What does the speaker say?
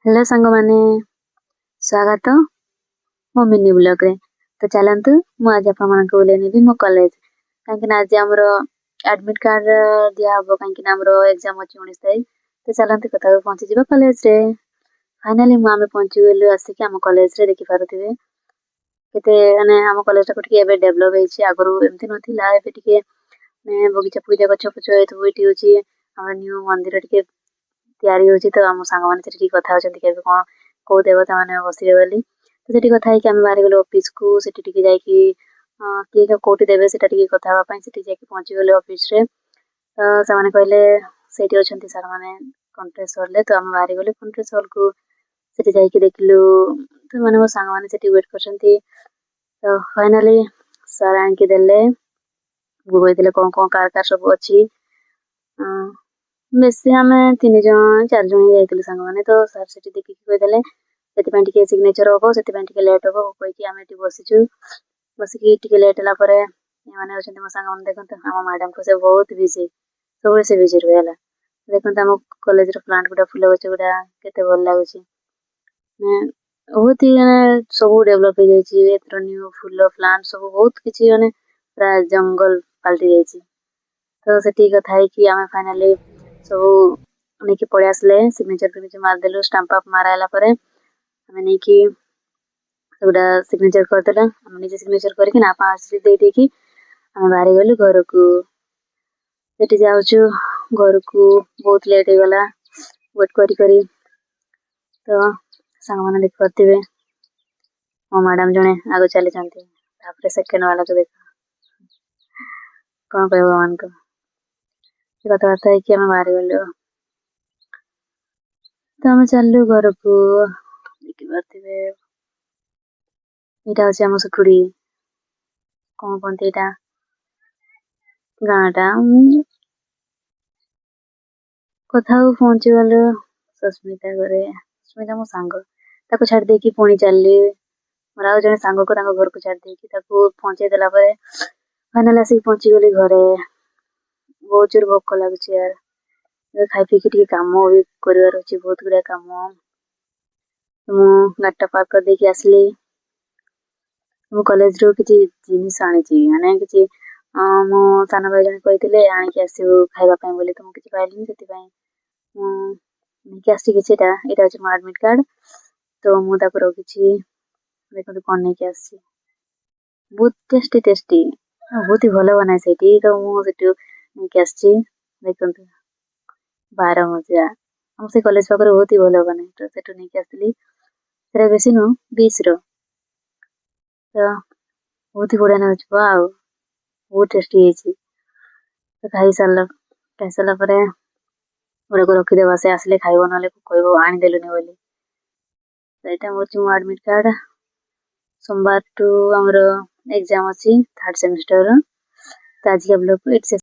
Hello सांग माने स्वागत मो मिनी ब्लॉग रे। तो चलतु मु आज आप मन को लेनी भी मो कॉलेज कहीं आज हमरो एडमिट कार्ड दिया हबो कहीं हमरो एग्जाम अछि 19 तारिख। तो चलतु कथा पहुंची जिबा कॉलेज रे। फाइनली मु आमे पहुंची गेलु आसी कि हम कॉलेज रे देखि पारुथिबे केते माने हम कॉलेज टा टिके एबे डेवलप हेछि आगरु एमति नथिला एबे टिके बगीचा पूजा गछ पछ एतबो होछि हमर न्यू मंदिर टिके तैयारी होछि। तो हम सांग माने सेठी कथा होछंती केबे कोन को देवता माने बसिबे बोली तो सेठी कथा है कि हम बाहर गेलो ऑफिस को सेठी टिके जाई कि के कोटी देबे सेटा टिके कथा हवा पई सेठी जाई कि पहुंची गेलो ऑफिस रे। तो से माने कहले सेठी होछंती सर माने कॉन्फ्रेंस हॉल ले। तो हम बाहर गेलो कॉन्फ्रेंस हॉल को सेठी जाई कि देखलु तो माने मो सांग माने सेठी वेट करछंती। तो फाइनली सर आन के देले बुबई देले कोन कोन कार सब अछि बेसी आमे 3 जण 4 जण जाइतिलु संग माने। तो सर सेठी देखि कहि देले सेति पई टिके सिग्नेचर होबो सेति पई टिके लेट होबो कोइ कि आमे टी बसिचु बस कि टिके लेट हला परे माने होछंती मो संग माने देखंत हम मैडम को से बहुत बिजी सब से बिजी रहला देखंत हम कॉलेज रो प्लांट गुडा फुल गछ गुडा केते भल लागुची बहुत ही सब डेवलप हो जाइची एतर न्यू फुल प्लांट सब बहुत किछि माने पूरा जंगल पाल्टी जाइची। तो सेठी कथा है कि आमे फाइनली सब नेकी पळे आसले सिग्नेचर मार देलु स्टैंप अप मारायला परे हमें नेकी सेगुडा सिग्नेचर कर देला हम निजे सिग्नेचर करके ना पास दे दे कि हम बाहर गलु घर को सेठी जाउछु घर को बहुत लेट हो गला वेट करी करी। तो संग माने देख करथिबे ओ मैडम जने आगो चले जानते तापरे सेकंड वाला को देख कोन कहबो मान को कथा है कि हम बाहर गलु तो हम चललु घर को देखि करथिबे एटा होछि हम सुखुड़ी कोन कोन एटा गाटा कथा पहुंची गलु सुस्मिता घरे सुस्मिता मो सांग ताको छाड़ दे कि पुणी चलली मोरा जने सांग को ताको घर को छाड़ दे कि ताको पहुंचे देला परे फाइनल आसी पहुंची गली घरे बहुत जोर भोक लागुची यार खाई पी के काम भी करिवार अछि बहुत गुडा काम मु गाटा पार्क कर दे कि आसली मु कॉलेज रो किछि जिनिस आनी छि माने किछि मो साना भाई जने कहितले आनी के आसीबो खाइबा पई बोली तो मु किछि पाइलिनी सेति पई नेकी आसी किछि एटा होछि मो एडमिट कार्ड। तो मु ताको रखिछि देखो कोन नेकी आसी बहुत टेस्टी बहुत ही भलो बनाए सेठी। तो मु सेठी नेकी आसी देखंतु 12 मजा हम से कॉलेज पाकर बहुत ही भलो बनाए तो सेठो नेकी आसली तेरे बेसी नो 20 रो। तो बहुत ही बढ़िया होछि वाओ बहुत टेस्टी हेछि। तो खाई सारला परे ओरे को रखि देबा से आसले खाइबो नले कहबो आनी देलुनी बोली। तो एटा होछि मो एडमिट कार्ड सोमवार टू हमरो एग्जाम अछि 3rd सेमेस्टर रो। तो आज के ब्लॉग को